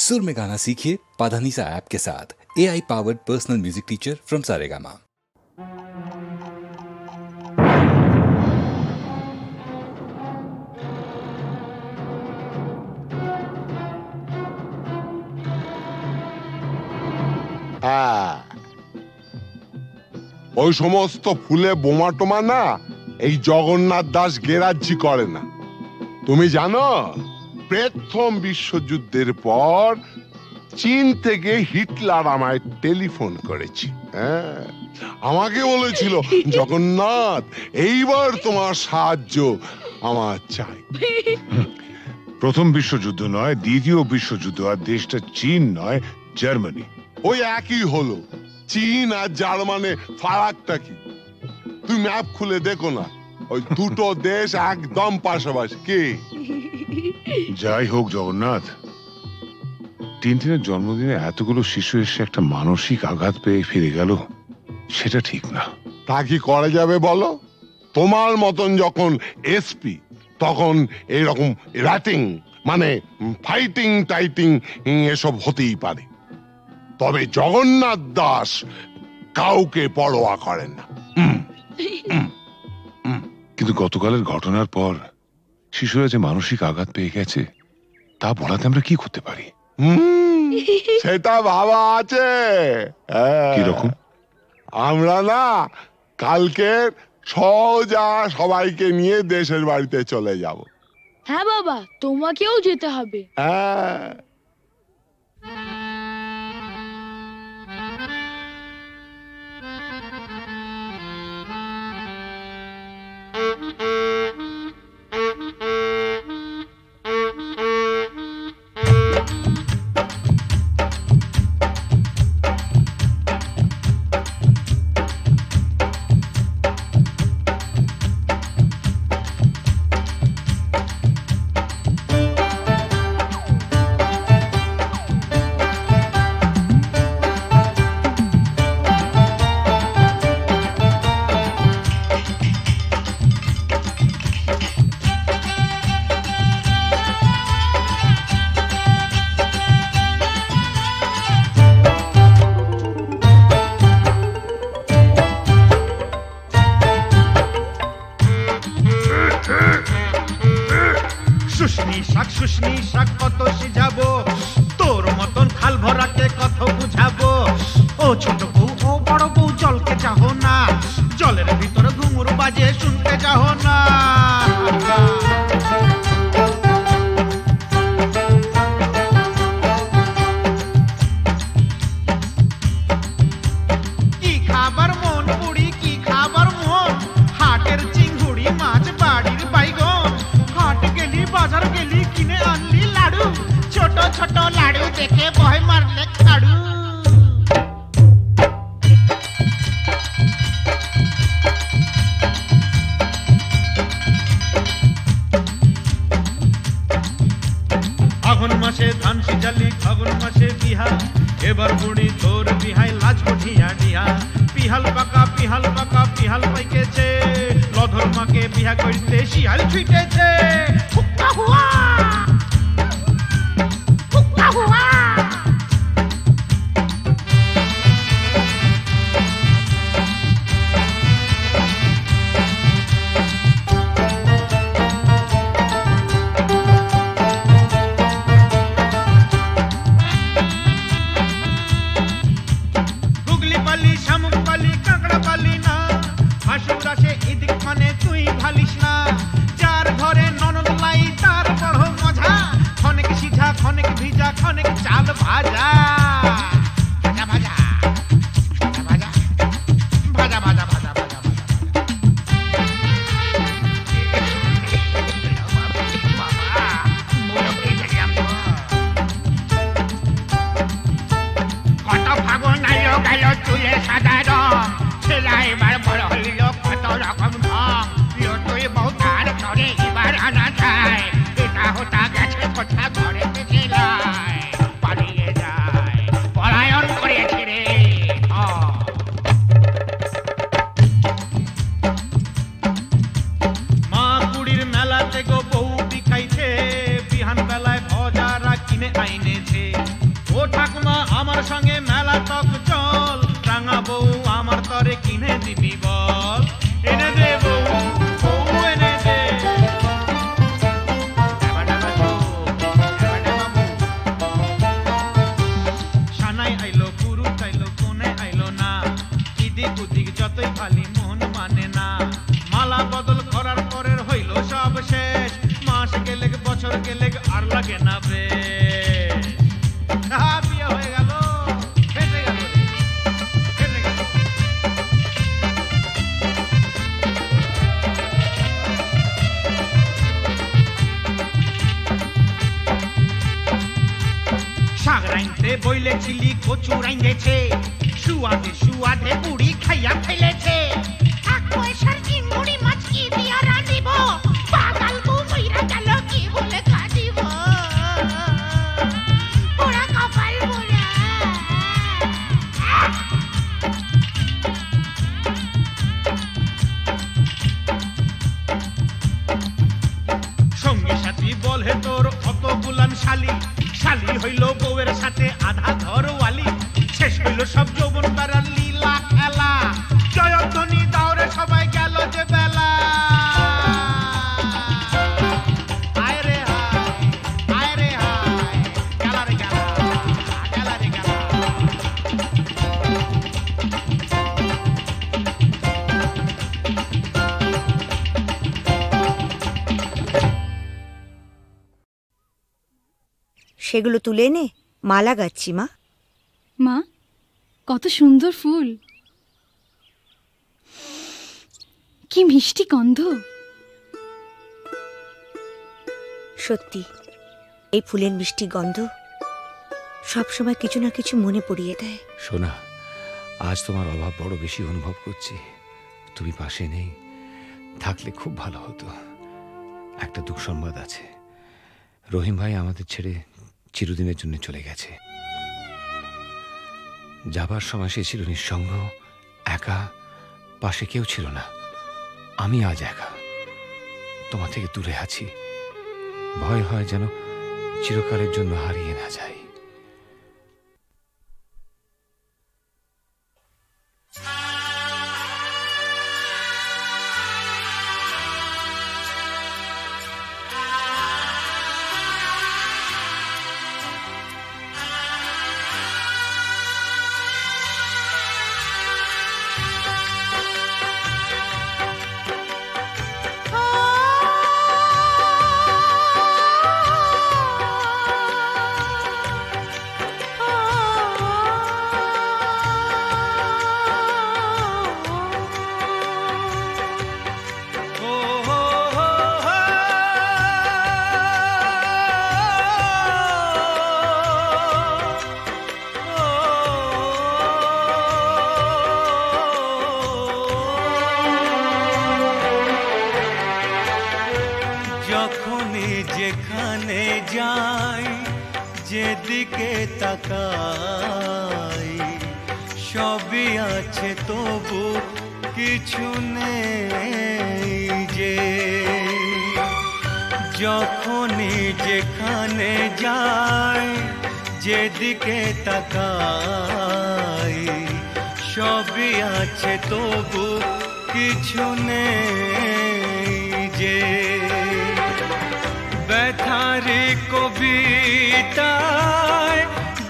सुर में गाना सीखिए पाधानीसा ऐप के साथ। AI powered personal music teacher from Saregama. ওই সমস্ত ফুলে বোমা টোমা না এই জগন্নাথ দাস গেরাজ্জি করে না। তুমি জানো প্রথম বিশ্বযুদ্ধের পর চীন থেকে হিটলার আমায় টেলিফোন করেছে। আমাকে বলেছিল, জগন্নাথ এইবার তোমার সাহায্য আমার চাই। প্রথম বিশ্বযুদ্ধ নয়, দ্বিতীয় বিশ্বযুদ্ধ, আর দেশটা চীন নয়, জার্মানি। ওই একই হলো। চীন আর জার্মানে ফারাকটা কি? তুমি ম্যাপ খুলে দেখো না, ওই দুটো দেশ একদম পাশাপাশি। কি যাই হোক জগন্নাথ, টিনটিনের জন্মদিনে এতগুলো শিশু এসে একটা মানসিক আঘাত পেয়ে ফিরে গেল, সেটা ঠিক না। তা কি করা যাবে বলো? তোমার মতন যখন এসপি তখন এইরকম র্যাটিং মানে ফাইটিং টাইটিং এসব হতেই পারে, তবে জগন্নাথ দাস কাউকে পরোয়া করেন না। কিন্তু গতকালের ঘটনার পর শিশুরা যে মানসিক আঘাত পেয়ে গেছে, তা বলাতে আমরা কি করতে পারি? সেটা ভাবা আছে। কিরকম? আমরা না কালকে সোজা সবাইকে নিয়ে দেশের বাড়িতে চলে যাব। হ্যাঁ বাবা, তোমাকেও যেতে হবে। হ্যাঁ, শুশনি শাক কত সিঝাবো, তোর মতন খাল ভরাকে কত বুঝাবো। ও ছোট বউ, ও বড় বউ, জলকে চাহো না, জলের ভিতরে ঘুঙুর বাজে শুনতে চাহো না। কি খাবার মন বুড়ি, কি খাবার মন, হাটের চিংড়ি মাছ, বাড়ির বাইগন, হাট গেলি বাজার গেলি কিনে আনলি লাড়ু, ছোট ছোট লাড়ু দেখে ভয় মারলে কাড়ু। আগুন মাসে ধান সিজালি, ফাগুন মাসে বিহা, এবার বুড়ি তোর বিহাই লাজ কঠিয়া ডিহা। পিহাল পাকা পিহাল পাকা পিহাল পাইকেছে, লধর মাকে বিহা করতে শিয়াল ছুটেছে। হুক্কা হুয়া হুক্কা হুয়া। গুগলি পালি, শামুক পালি, কাঁকড়া পালি না, হাসুর আসে এদিক মানে তুই ভালিস না। যার ঘরে ননদ লাই তার বড় মজা, খনেক সিঝা খনেক ভিজা খনেক চাল ভাজা। ভাজা ভাজা ভাজা ভাজা ভাজা ভাজা ভাজা ভাজা। কত ফাগুন আইলো গেল চুলে সাদা রং, ছেলা এবার বড় হইল কত রকম ঢং। তুই বউ তার ঘরে এবার আনা যায়, এটা হোতা গেছে কোথা ঘরে ছেলাই পালিয়ে যায়, পলায়ন করেছে রে। মা কুড়ির মেলাতে গো বউ বিকাইছে, বিহান বেলায় ভজারা কিনে আইনেছে। ঠাকুমা আমার সঙ্গে মেলা তক চল, রাঙা বউ আমার তরে কিনে দিবি বল। এনে দে বউ, বউ এনে দে। সানাই আইলো, পুরুষ আইলো, কোনে আইলো না, ইদিক উদিক যতই খালি মন মানে না। মালা বদল করার পরের হইল সব শেষ, মাস গেলে বছর গেলে আর লাগে না বেশ। বিয়ে হয়ে গেল, ফেটে গেল, ফেটে গেল। শাক রাইতে বইলেছিলি কচু রাইঁদেছে, সুয়াদে সুয়াদে বুড়ি খাইয়া ফেলেছে। এক পয়সার চিংড়ি মাছ কি দিয়া রাঁধিব, পাগাল বউ মইরা গেল কি বলে খাদিব। পোড়া কপাল পোড়া। সঙ্গী সাথী বলে তোর অত বুলান শালি, শালি হইল বউয়ের সাথে আধা ঘরওয়ালি। শেষ হইল সব যৌবন তারার লীলা খেলা, জয়ধ্বনি দাওরে সবাই গেল যে বেলা। আয় রে হায়, আয় রে হায়, গেলা রে গেলা, গেলা রে গেলা। সেগুলো তুলে এনে মালা গাচ্ছি মা। মা, কত সুন্দর ফুল, কি মিষ্টি গন্ধ। সত্যি এই ফুলের মিষ্টি গন্ধ সবসময় কিছু না কিছু মনে পড়িয়ে দেয়। সোনা, আজ তোমার অভাব বড় বেশি অনুভব করছি। তুমি পাশে নেই, থাকলে খুব ভালো হতো। একটা দুঃসংবাদ আছে, রহিম ভাই আমাদের ছেড়ে চিরদিনের জন্য চলে গেছে। যাবার সময় সে ছিল নিঃসঙ্গ, একা, পাশে কেউ ছিল না। আমি আজ একা, তোমার থেকে দূরে আছি। ভয় হয় যেন চিরকালের জন্য হারিয়ে না যাই। যখনই যেখানে যাই, যেদিকে তাকাই, সবই আছে তবু কিছু নেই যে। যখনই যেখানে যাই, যেদিকে তাকাই, সবই আছে তবু কিছু নেই যে। ব্যথারি কবিতায়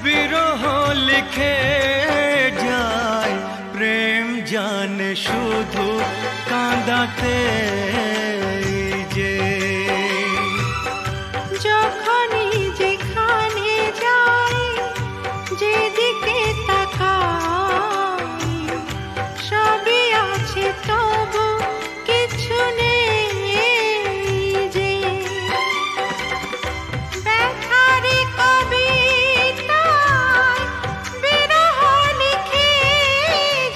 বিরহ লিখে যায়, প্রেম জানে শুধু কাঁদাতে যে। যখনই যেখানে যাই, যেদিকে তাকাই, সবই আছে তবু কিছু নেই যে। ব্যথারি কবিতায় বিরহ লিখে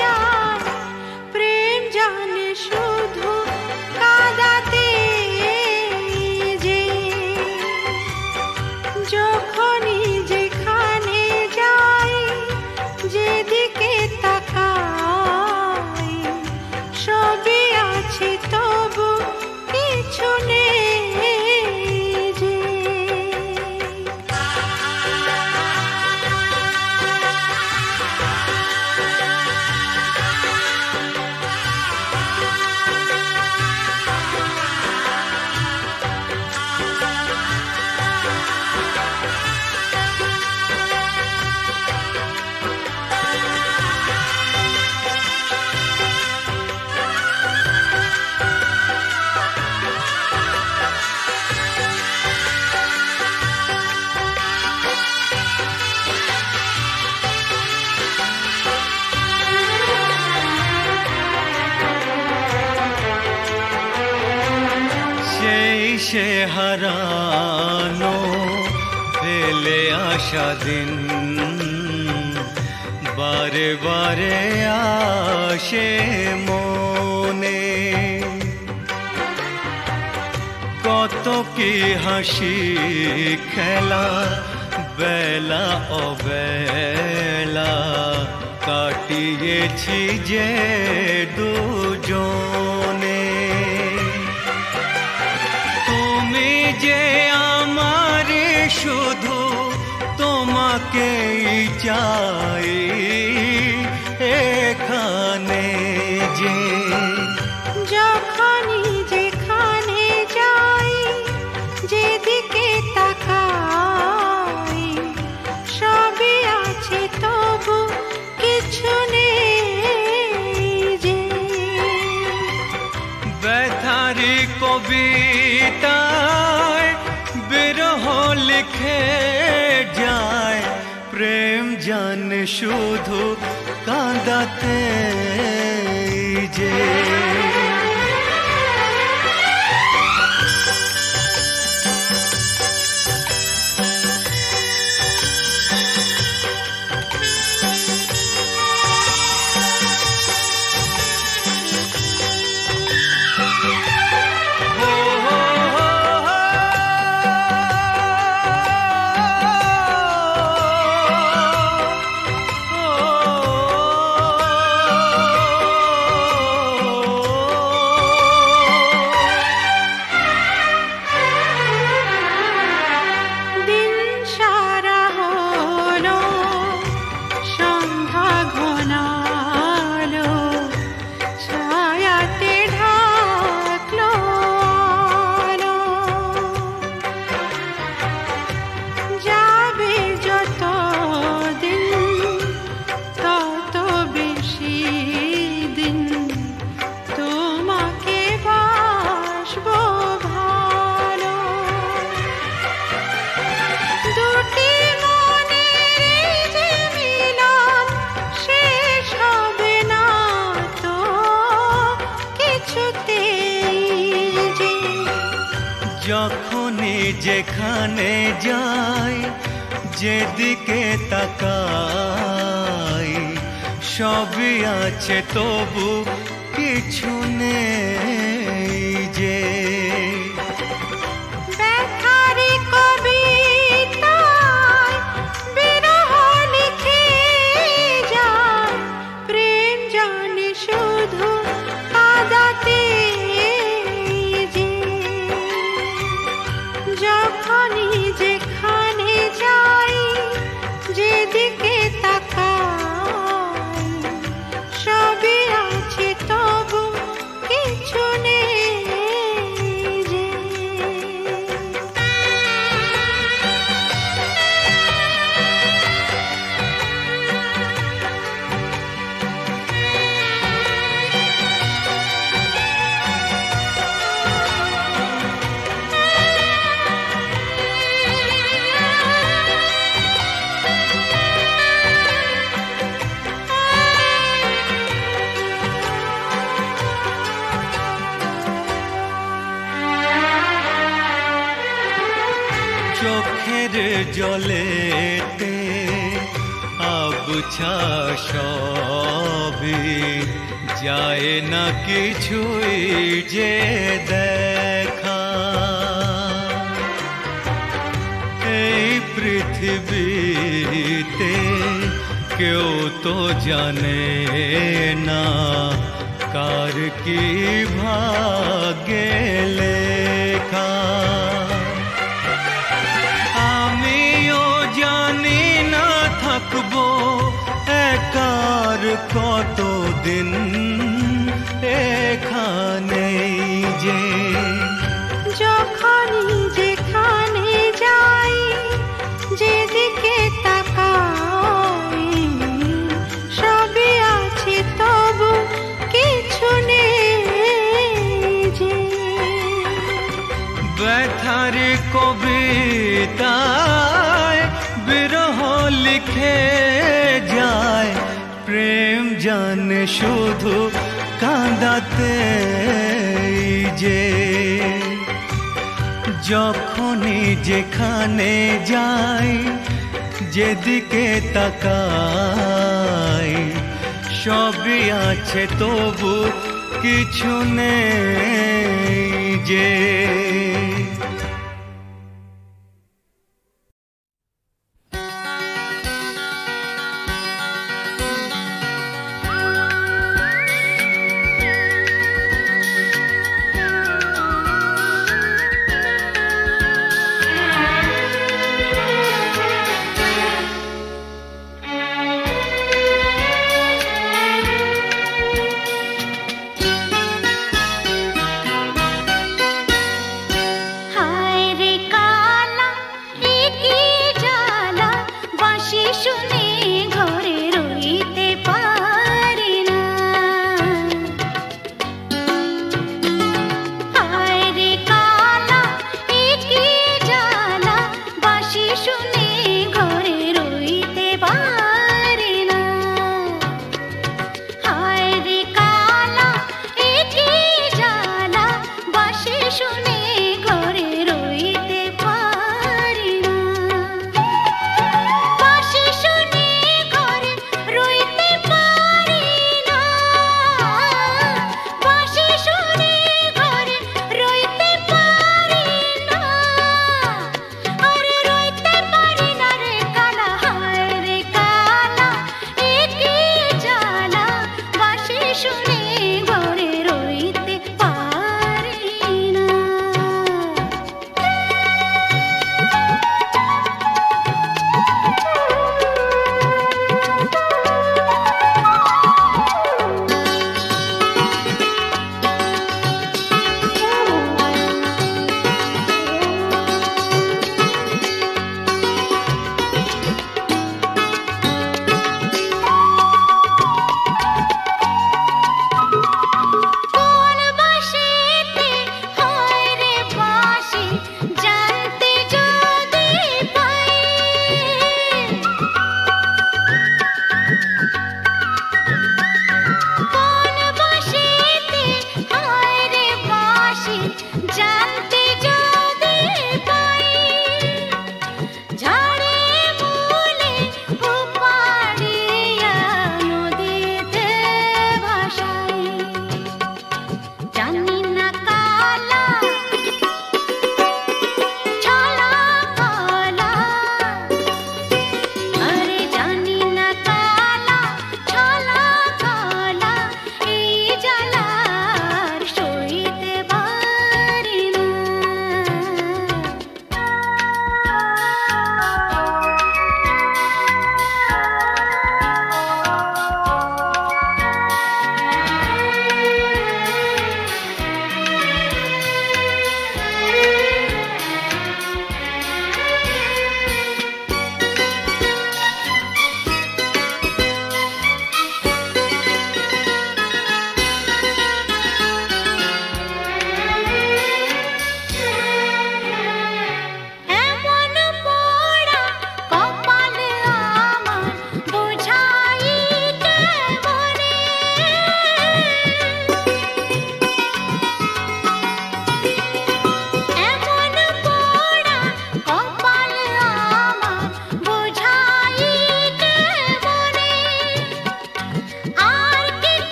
যায়, প্রেম জানে শুধু কাঁদা সে হারানো ফেলে আসা দিন বারে বারে আসে মনে কত কি হাসি খেলা বেলা অবেলা কাটিয়েছি যে দুজনে তুমি যে আমার শুধু তোমাকেই চাই এখানে যে যখনই যেখানে যাই যেদিকে তাকাই সবই আছে তবু কিছু নেই যে ব্যথারি কবিতায় বিরহ লিখে যায় প্রেম জানে শুধু কাঁদাতে যে যখনই যেখানে যাই যেদিকে তাকাই সবই আছে তবু কিছু নেই যে ব্যথারি কবিতায় বিরহ লিখে যায় প্রেম জানে শুধু কাঁদাতে যে যখনই যেখানে যাই যেদিকে তাকাই সবই আছে তবু কিছু নেই যে চোখের জলেতে আবছা সবই যায় না কিছুই যে দেখা এই পৃথিবীতে কেউ তো জানে না কার কি ভাগ্যে লেখা আমিও জানি না থাকবো একার কতদিন এখানে যে যখনই যেখানে যাই যেদিকে তাকাই সবই আছে তবু কিছু নেই যে ব্যথারি কবিতায় বিরহ লিখে যায় প্রেম জানে শুধু কাঁদাতে যে যখনই যেখানে যাই, যেদিকে তাকাই, সবই আছে তবু কিছু নেই যে।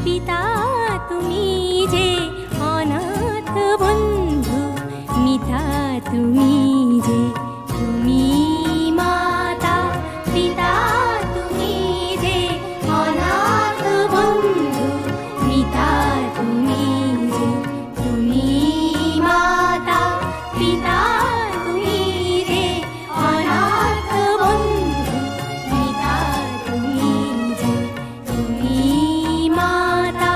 পিতা তুমি যে অনাথ বন্ধু মিতা তুমি যে তুমি মাতা পিতা তুমি যে অনাথ বন্ধু মিতা তুমি যে তুমি মাতা পিতা তুমি যে অনাথ বন্ধু মিতা তুমি যে তুমি মাতা।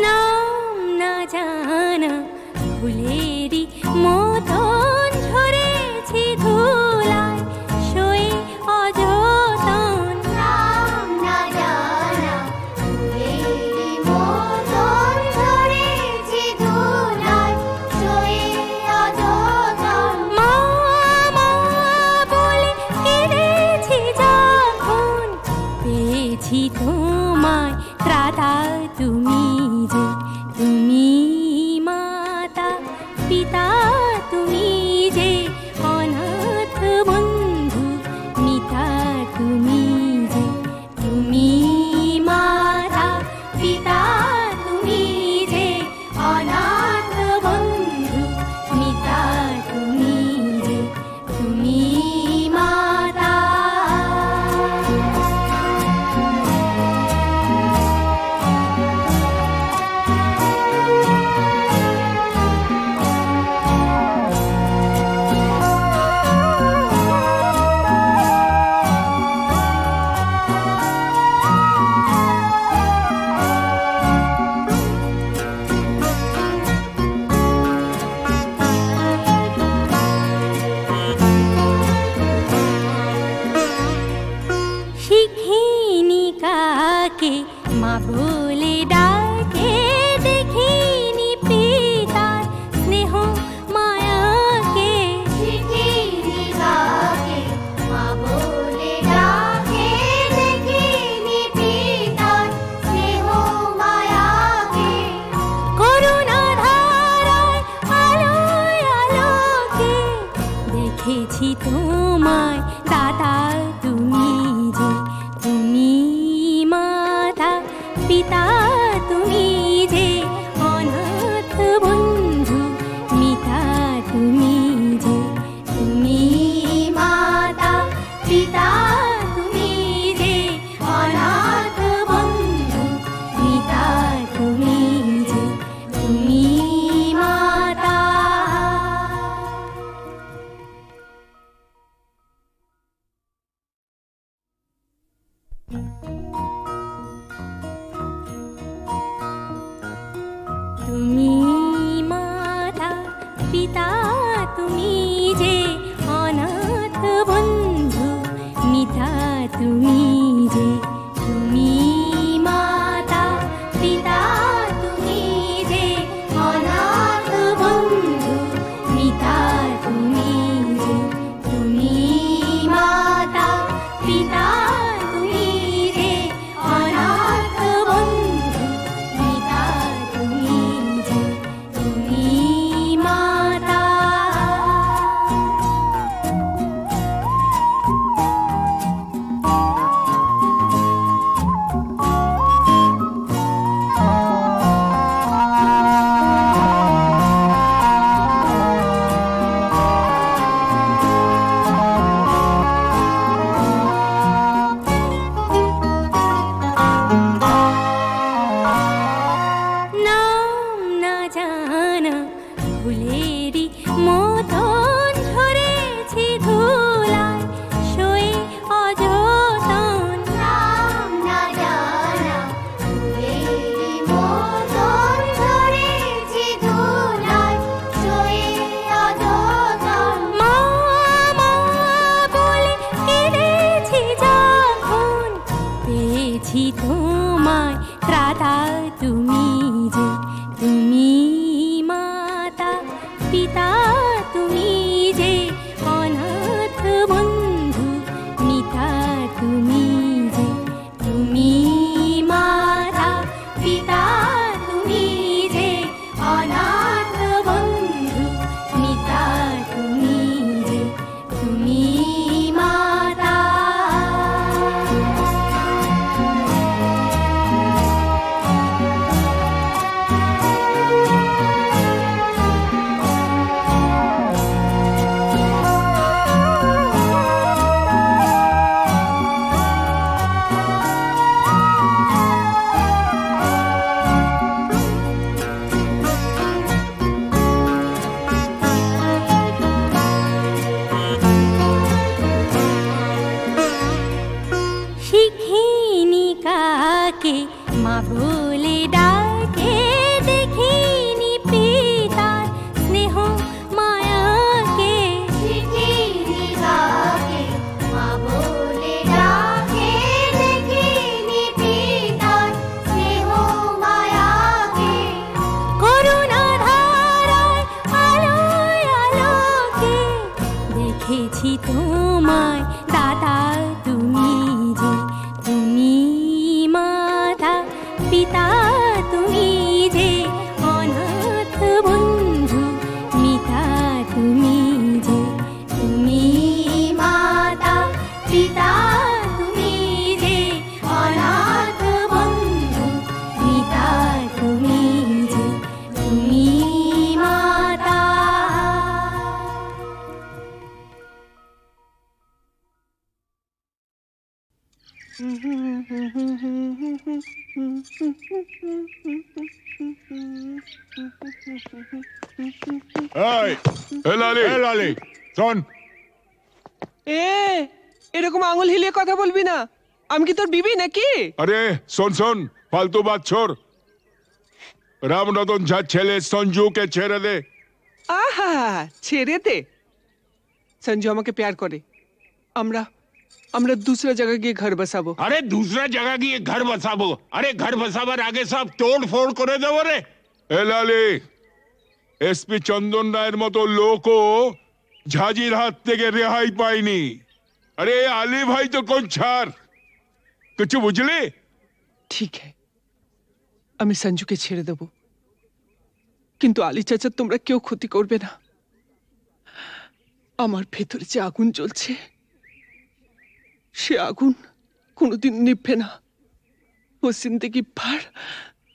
নাম না জানা ফুলেরই মতন ঝরেছি ধুলায় শোয়ে অযতন। নাম না জানা ফুলেরই মতন ঝরেছি ধুলায় শোয়ে অযতন। মা মা বলে কেঁদেছি যখন পেয়েছি তোমায় ত্রাতা তুমি যে তুমি মাতা পিতা তুমি যে অনাথ বন্ধু মিতা তুমি যে তুমি মাতা পিতা তুমি যে অনাথ বন্ধু মিতা তুমি যে তুমি মাতা। শিখিনি কাকে মা বলে ডাকে দেখিনি পিতার স্নেহ মায়াকে। শিখিনি কাকে মা বলে ডাকে দেখিনি পিতার স্নেহ মায়াকে। করুণা ধারায় আলোয় আলোকে দেখেছি তোমায় দাতা তুমি যে তুমি মাতা পিতা তুমি যে অনাথ বন্ধু মিতা তুমি যে তুমি মাতা পিতা তুমি যে অনাথ বন্ধু মিতা তুমি যে তুমি মাতা। তুমি মাতা পিতা তুমি যে অনাথ বন্ধু মিতা তুমি যে তুমি মাতা পিতা তুমি যে অনাথ বন্ধু মিতা তুমি যে তুমি মাতা পিতা তুমি যে অনাথ বন্ধু মিতা তুমি যে তুমি মাতা। পিতা তুমি যে অনাথ বন্ধু মিতা তুমি যে তুমি মাতা পিতা তুমি যে অনাথ বন্ধু মিতা তুমি যে তুমি মাতা শিখিনি কাকে মা বলে ডাকে দেখিনি পিতার স্নেহ মায়াকে শিখিনি কাকে মা বলে ডাকে দেখিনি পিতার স্নেহ মায়াকে করুণা ধারায় আলোয় আলোকে দেখেছি তোমায় দাদা তুমি যে তুমি মাতা পিতা তুমি যে অনাথ বন্ধু মিতা তুমি যে তুমি মাতা পিতা তুমি যে অনাথ বন্ধু মিতা তুমি যে তুমি মাতা শোন, এরকম আঙুল হিলিয়ে কথা বলবি না। আমি কি তোর বিবি নাকি? আরে শোন শোন, ফালতু বাত ছোড়। রামরতন ঝার ছেলে সঞ্জুকে ছেড়ে দে। আহা, ছেড়ে দে। সঞ্জু আমাকে প্যার করে। আমরা दूसरा जगह গিয়ে ঘর বসাবো। আরে दूसरा जगह গিয়ে ঘর বসাবো? আরে ঘর বসাবার আগে সব তোড় ফোড় করে দেবো রে। এ লালি, এসপি চন্দন রায়ের মতো লোকও ঝাঁঝির হাত থেকে রেহাই পায়নি। আরে আলী ভাই তো কোন ছাড়, কিছু বুঝলি? ঠিক है, আমি সঞ্জুকে ছেড়ে দেব, কিন্তু আলী চাচা তোমরা কেউ ক্ষতি করবে না। আমার ভেতরে যে আগুন জ্বলছে, সে আগুন কোনোদিন নিভবে না। ও জিন্দেগি ভর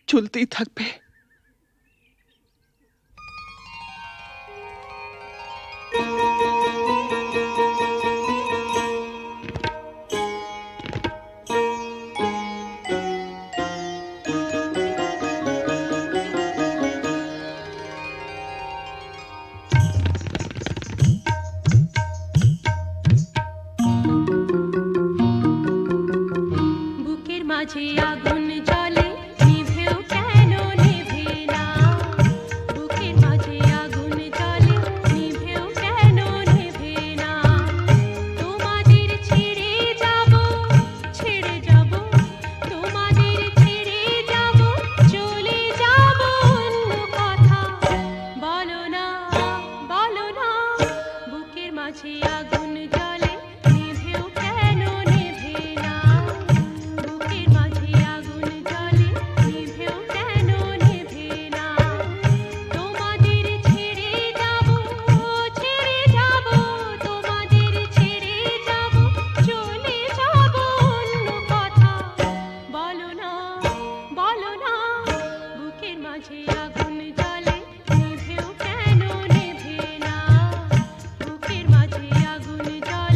জ্বলতেই থাকবে। মাঝে আগুন জ্বলে নিভেও কেন নেভে না, বুকের মাঝে আগুন জ্বলে নিভেও কেন নেভে না। তোমাদের ছেড়ে যাব, তোমাদের ছেড়ে যাব, চলে যাব অন্য কথা। বলো না বুকের মাঝে আগুন জ্বলে নিভেও কেন নেভে না, বুকের মাঝে আগুন জ্বলে নিভেও কেন নেভে না। তোমাদের ছেড়ে যাব, তোমাদের ছেড়ে যাব, চলে যাব অন্য কথা। বলো না বুকের মাঝে আগুন জ্বলে নিভেও কেন নেভে না, বুকের মাঝে আগুন জ্বলে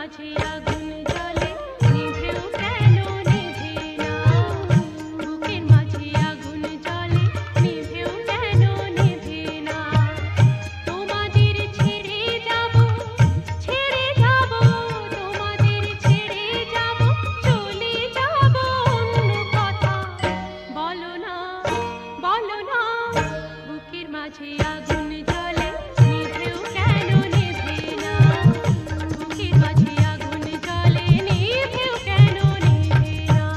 মাঝে আগুন জ্বলে নিভেও কেন নিভে না বুকের মাঝে আগুন জ্বলে নিভেও কেন নিভে না তোমাদের ছেড়ে যাব তোমাদের ছেড়ে যাব চলে যাব অন্য কথা বলো না বুকের মাঝে আগুন জ্বলে নিভেও কেন নিভে না বুকের মাঝে আগুন জ্বলে নিভেও কেন নিভে না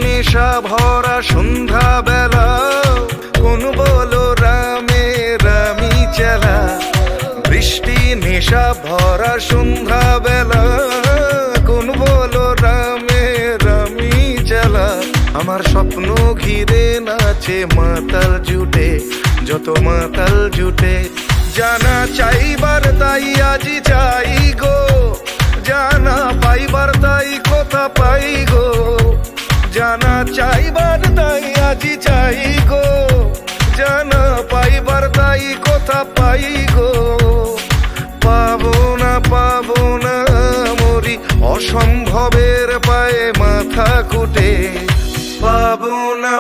নেশা ভরা সন্ধ্যা বেলা কোন বলো রামে রামি চালা বৃষ্টি নেশা ভরা সন্ধ্যা বেলা কোন বলো রামে রামি চালা আমার স্বপ্ন ঘিরে নাচে মাতাল জুটে যত মাতাল জুটে জানা চাইবার তাই আজি চাই গো জানা পাইবার তাই কথা পাই গো জানা চাইবার তাই আজি চাই গো জানা পাইবার তাই কথা পাই গো পাবো না মরি অসম্ভবের পায়ে মাথা কুটে পাবো না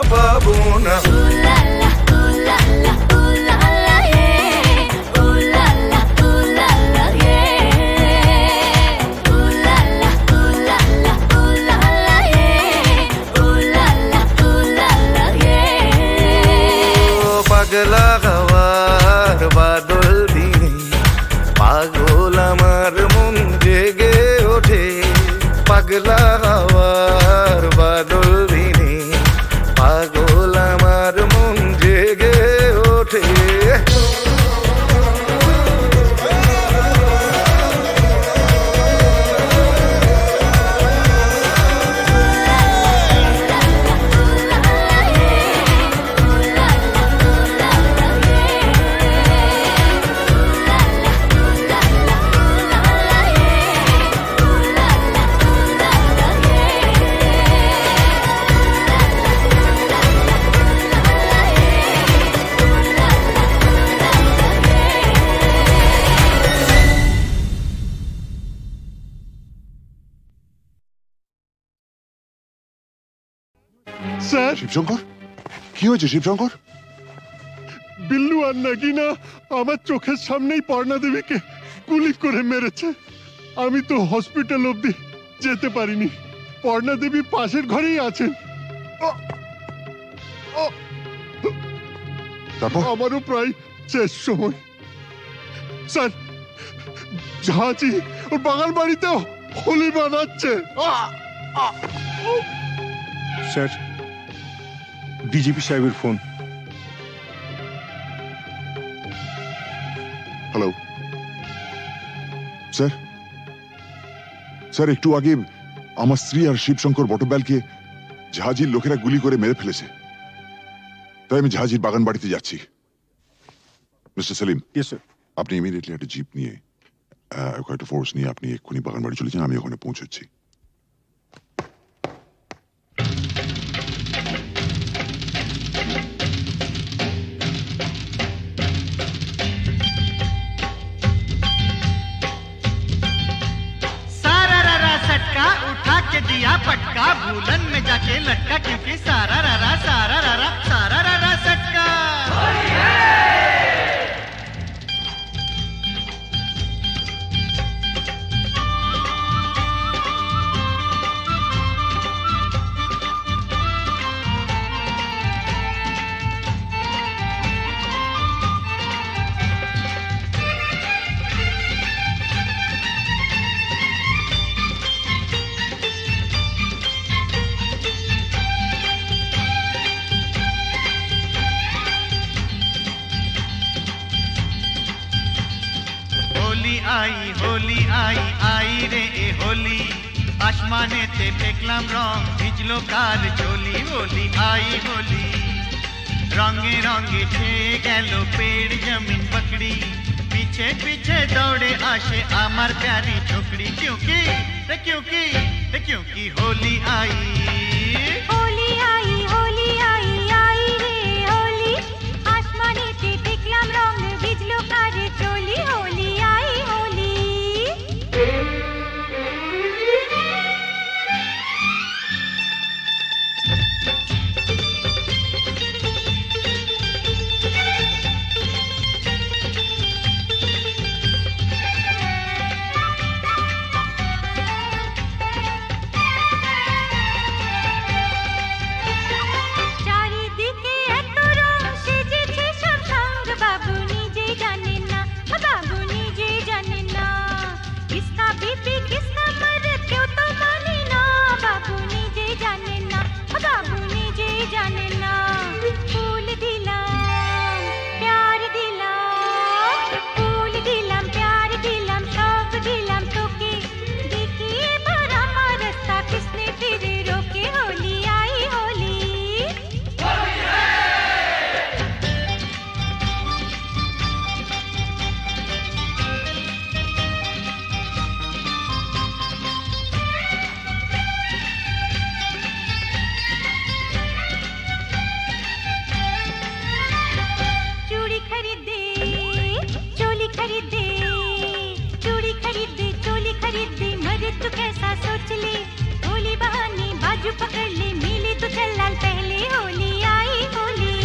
পাগলা হওয়ার বাদল দিনে স্যার শিবশঙ্কর কি হয়েছে শিবশঙ্কর? বিল্লু আর নাগিনা আমার চোখের সামনেই পর্ণা দেবীকে গুলি করে মেরেছে। আমি তো হসপিটাল অবধি যেতে পারিনি। পর্ণা দেবী পাশের ঘরেই আছেন। আমারও প্রায় শেষ সময়। স্যার ঝাঁচি ওর বাগান বাড়িতেও হোলি বানাচ্ছে। স্যার ডিজিপি সাহেবের ফোন। Hello sir. স্যার একটু আগে আমার স্ত্রী আর শিবশঙ্কর বটব্যালকে ঝাঁঝির লোকেরা গুলি করে মেরে ফেলেছে। তাই আমি ঝাঁঝির বাগান বাড়িতে যাচ্ছি। মিস্টার সেলিম, আপনি ইমিডিয়েটলি একটা জিপ নিয়ে একটা ফোর্স নিয়ে আপনি এক্ষুনি বাগান বাড়ি চলে যান। আমি ওখানে পৌঁছচ্ছি। उठा के दिया पटका, भूलन में जाके लटका, क्योंकि सारा रारा सटका। होली आई आई रे ए होली, आसमाने ते फेकलाम रंग, भिजलो कार चोली। होली आई होली, रंगे रंगे छेए गेलो पेड़ जमीन पकड़ी, पीछे पीछे दौड़े आशे आमार प्यारी छोकरी। क्योंकि होली आई होली आई होली आई आई रे होली, आसमाने ते फेकलाम रंग, भिजलो कार चोली। होली आई होली। চারিদিকে এত রং সেজেছে সব সঙ্গ, বাবু নিজে জানে না, বাবু নিজে জানে না, কিসকা বিপি কিসকা মরদ কেউ তো মানে না, বাবু নিজে জানে না, বাবু নিজে জানে না। ফুল দিলাম প্যার দিলাম, ফুল দিলাম প্যার দিলাম, সব দিলাম তোকে, দেখি এবার আমার রাস্তা কিসনে ফিরে রোকে। হোলি আই হোলি। चूड़ी खरीदे चोली खरीदे, चूड़ी खरीदे चोली खरीदे, मरे तू कैसा सोच ले, होली बहाने बाजू पकड़ ले, मिले तो चल लाल पहले। होली आई होली।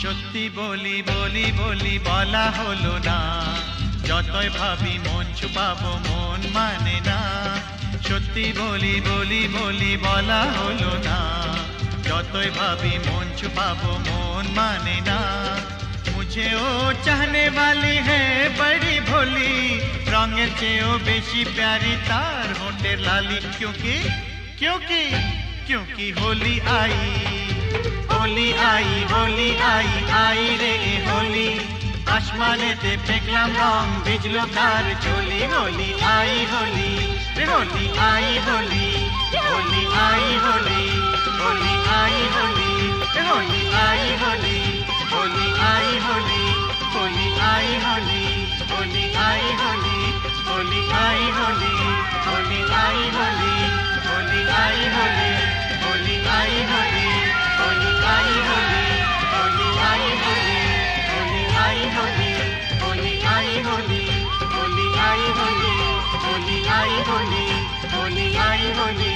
সত্যি বলি বলি বলি বলা হলো না, যতই ভাবি মন ছুপাবো মন মানে না। সত্যি বলি বলি বলি বলা হলো না, যতই ভাবি মন छुपाबो मोन माने ना। मुझे ओ चाहने वाली है बड़ी भोली, रंगेर चेयो बेशी प्यारी तार होठेर लाली। क्योंकि क्योंकि क्योंकि होली आई होली आई होली आई आई रे होली। आसमाने ते फेंकलाम रंग भिजलो कार चोली। होली आई होली रे होली आई होली होली आई होली होली आई होली रे होली आई होली होली आई होली होली आई होली होली आई होली होली आई होली होली आई होली होली होली होली आई होली होली आई होली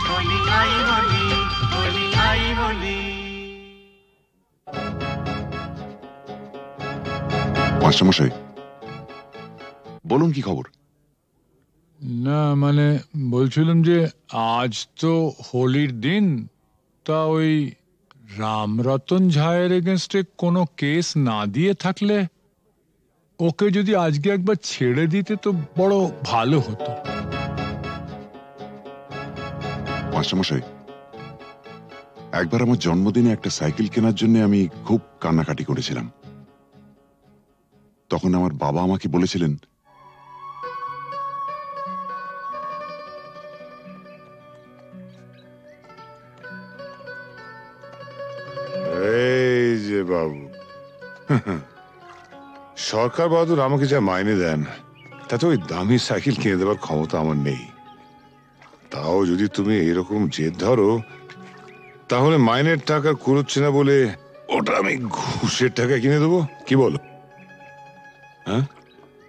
होली आई होली होली आई होली। মাস্টারমশাই বলুন কি খবর? না মানে বলছিলাম যে আজ তো হোলির দিন, তা ওই রামরতন ঝায়ের এগেনস্টে কোনো কেস না দিয়ে থাকলে ওকে যদি আজকে একবার ছেড়ে দিতে তো বড় ভালো হতো। মাস্টারমশাই একবার আমার জন্মদিনে একটা সাইকেল কেনার জন্য আমি খুব কান্নাকাটি করেছিলাম। তখন আমার বাবা আমাকে বলেছিলেন, এই যে বাবু, সরকার বাহাদুর আমাকে যা মাইনে দেন তাতে ওই দামি সাইকেল কিনে দেওয়ার ক্ষমতা আমার নেই। তাও যদি তুমি এরকম জেদ ধরো তাহলে মাইনের টাকা কুড়োচ্ছে না বলে ওটা আমি ঘুষের টাকা কিনে দেবো, কি বলো? হ্যাঁ,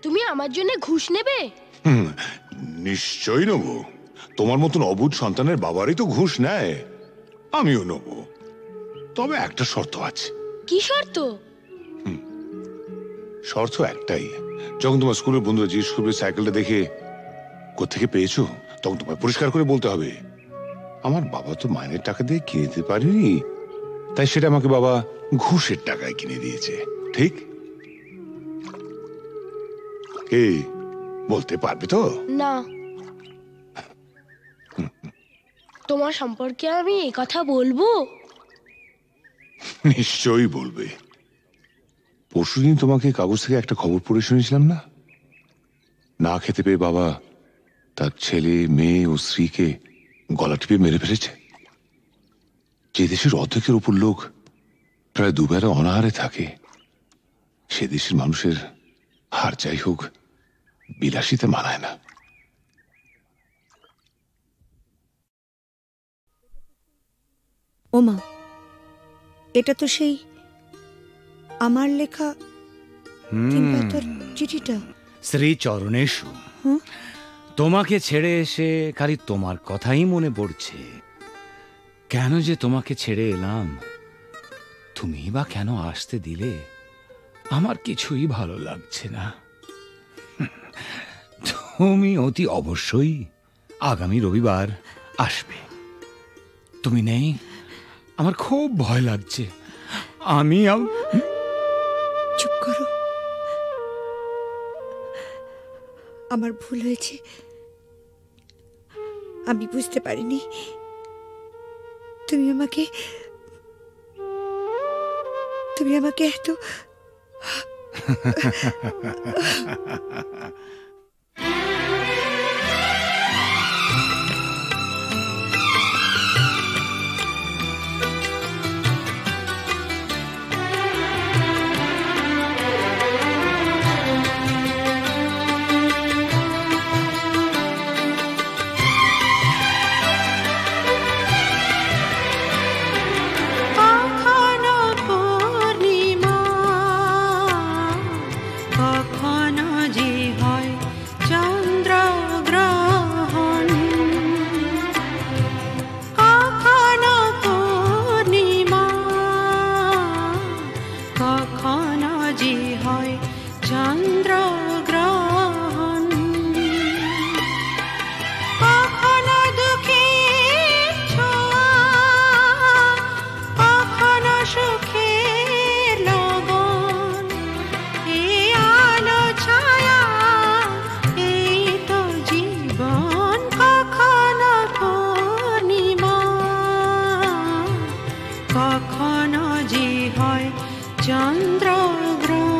তুমি আমার জন্য ঘুষ নেবে? নিশ্চয়ই নেবো। তোমার মতন অবুঝ সন্তানের বাবারই তো ঘুষ নেয়, আমিও নেবো। তবে একটা শর্ত আছে। কি শর্ত? শর্ত একটাই, যখন তোমার স্কুলের বন্ধুরা জিজ্ঞেস করবে সাইকেলটা দেখে কোত্থেকে পেয়েছো, তখন তোমায় পরিষ্কার করে বলতে হবে আমার বাবা তো মাইনের টাকা দিয়ে কিনে দিতে পারেনি, তাই সেটা আমাকে বাবা ঘুষের টাকায় কিনে দিয়েছে। ঠিক? কি বলতে পারবে তো? না। তোমার সম্পর্কে আমি এই কথা বলবো? নিশ্চয়ই বলবে। পরশুদিন তোমাকে কাগজ থেকে একটা খবর পড়ে শুনেছিলাম না, না খেতে পেয়ে বাবা তার ছেলে মেয়ে ও স্ত্রীকে গলা টিপে মেরে ফেলেছে। যে দেশের অর্ধেকের উপর লোক প্রায় দুবেলা অনাহারে থাকে, সে দেশের মানুষের হার যাই হোক বিলাসিতে মানায় না। ওমা, এটা তো সেই আমার লেখা চিঠিটা। শ্রী চরণেশু, তোমাকে ছেড়ে এসে খালি তোমার কথাই মনে পড়ছে। কেন যে তোমাকে ছেড়ে এলাম, তুমি বা কেন আসতে দিলে, আমার কিছুই ভালো লাগছে না। তুমি অতি অবশ্যই আগামী রবিবার আসবে। তুমি নেই, আমার খুব ভয় লাগছে। আমি চুপ করো, আমার ভুল হয়েছে। আমি বুঝতে পারিনি তুমি আমাকে এত চন্দ্রগ্রহণ।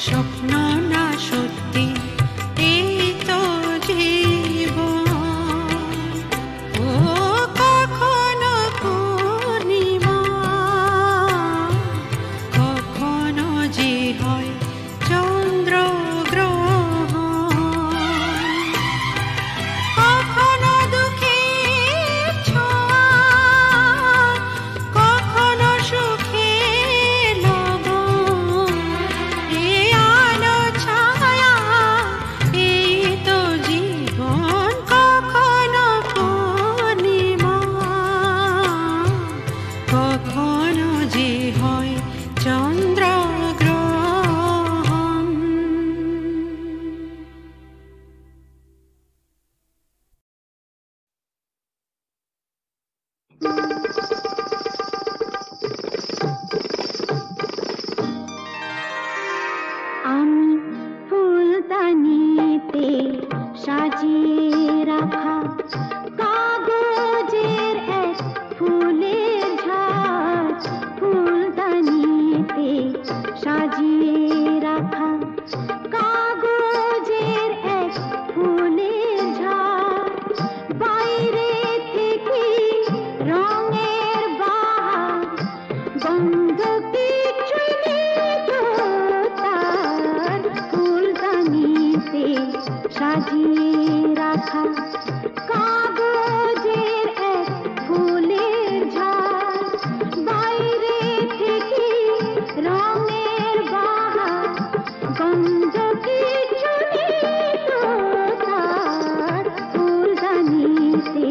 স্বপ্ন না সত্যি এই তো জীবন। ও কখনো পূর্ণিমা, কখনো যে হয় চন্দ্র গ্রহণ, কখনো দুঃখের ছোঁয়া, কখনো সুখের লগন। এই আলো ছায়া এই তো জীবন, কখনো পূর্ণিমা, কখনো যে হয় চন্দ্র গ্রহণ। আমি ফুলদানিতে সাজিয়ে রাখা কাগজের এক ফুলের ঝাঁক, ফুলদানিতে সাজিয়ে রাখা কাগজের এক ফুলের ঝাঁক। বাইরে থেকে রঙের বাহার, গন্ধ কিছুই নেই তো তার। ফুলদানিতে সাজিয়ে রাখা কাগজের এক ফুলের ঝাঁক। বাইরে থেকে রঙের বাহার, গন্ধ কিছু নেই তো তার। ফুলদানিতে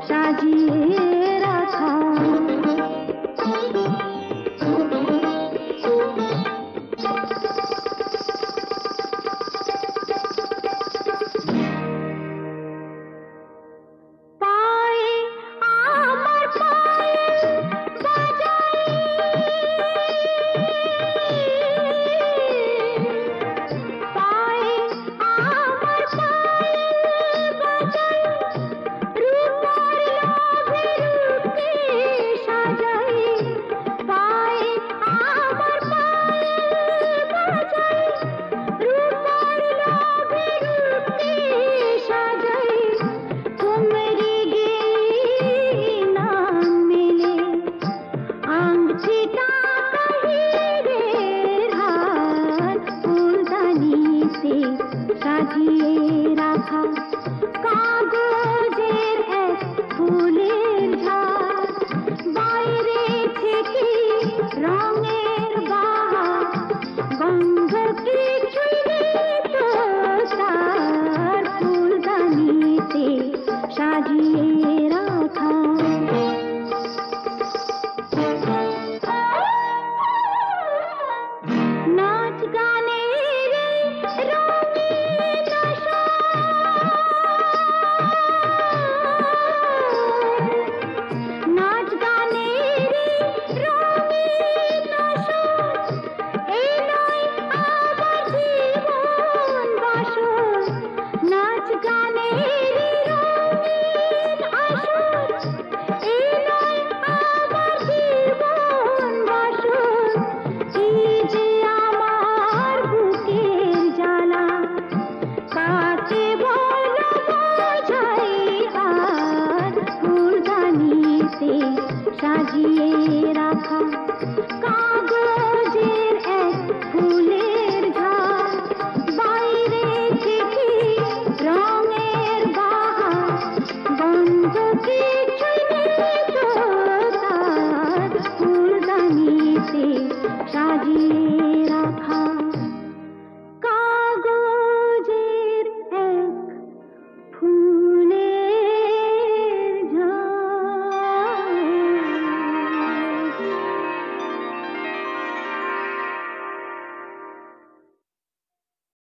সাজিয়ে রাখা। পায়ে আমার পায়ে বাজাই, পায়ে আমার পায়ে বাজাই, রূপার লোভে রূপকে সাজাই। পায়ে আমার পায়ে বাজাই, রূপার লোভে রূপকে সাজাই। তোমরি গেয়ে নাম মেলে আংটিটা কাহিরের হার। ফুলদানিতে সাজিয়ে রাখা কাগজের এক ফুলের ঝাঁক। বাইরে থেকে রঙের বাহার, গন্ধ কিছুই নেই তো তার। ফুলদানিতে সাজিয়ে রাখা। নাচ গানের রঙিন নাচ গানের রঙিন এই নয় আমার জীবন বাসর। নাচ গানের রঙিন আসর, এই নয় আমার জীবন বাসর। এই যে আমার বুকের জ্বালা, কাকে বলো বোঝাই আর। ফুলদানিতে সাজিয়ে রাখা